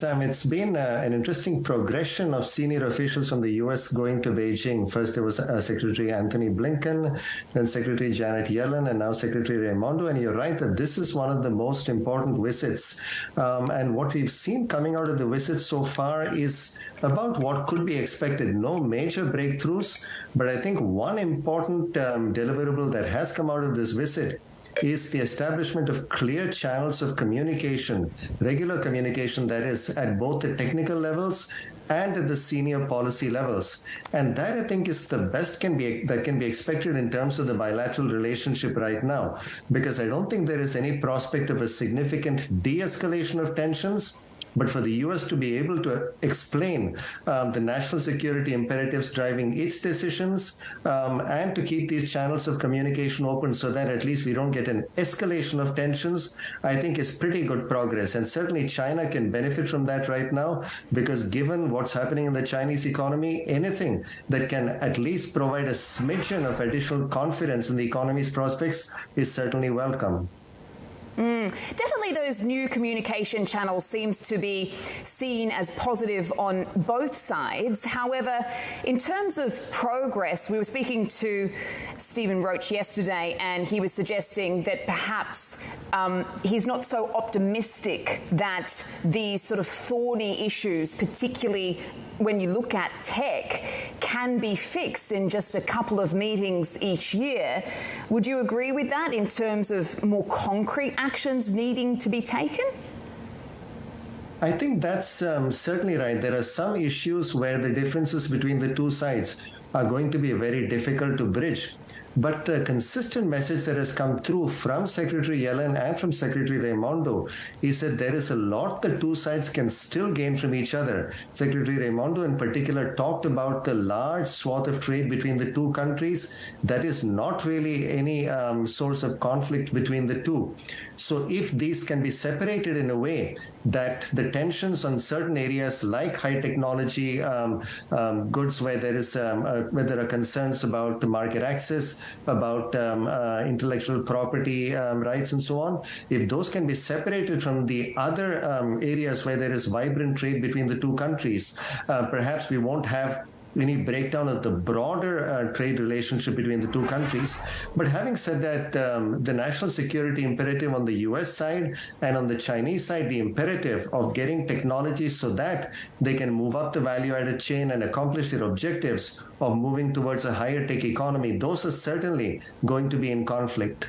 It's been an interesting progression of senior officials from the U.S. going to Beijing. First, there was Secretary Anthony Blinken, then Secretary Janet Yellen, and now Secretary Raimondo. And you're right that this is one of the most important visits. And what we've seen coming out of the visit so far is about what could be expected. No major breakthroughs, but I think one important deliverable that has come out of this visit is the establishment of clear channels of communication, regular communication, that is at both the technical levels and at the senior policy levels. And that, I think, is the best that can be expected in terms of the bilateral relationship right now, because I don't think there is any prospect of a significant de-escalation of tensions. But for the U.S. to be able to explain the national security imperatives driving its decisions and to keep these channels of communication open so that at least we don't get an escalation of tensions, I think is pretty good progress. And certainly China can benefit from that right now, because given what's happening in the Chinese economy, anything that can at least provide a smidgen of additional confidence in the economy's prospects is certainly welcome. Definitely those new communication channels seems to be seen as positive on both sides. However, in terms of progress, we were speaking to Stephen Roach yesterday, and he was suggesting that perhaps he's not so optimistic that these sort of thorny issues, particularly when you look at tech, can be fixed in just a couple of meetings each year. Would you agree with that in terms of more concrete actions needing to be taken? I think that's certainly right. There are some issues where the differences between the two sides are going to be very difficult to bridge. But the consistent message that has come through from Secretary Yellen and from Secretary Raimondo is that there is a lot the two sides can still gain from each other. Secretary Raimondo in particular talked about the large swath of trade between the two countries. That is not really any source of conflict between the two. So if these can be separated in a way that the tensions on certain areas like high technology goods where there are concerns about the market access, about intellectual property rights and so on, if those can be separated from the other areas where there is vibrant trade between the two countries, perhaps we won't have any breakdown of the broader trade relationship between the two countries. But having said that, the national security imperative on the U.S. side and on the Chinese side, the imperative of getting technology so that they can move up the value-added chain and accomplish their objectives of moving towards a higher tech economy, those are certainly going to be in conflict.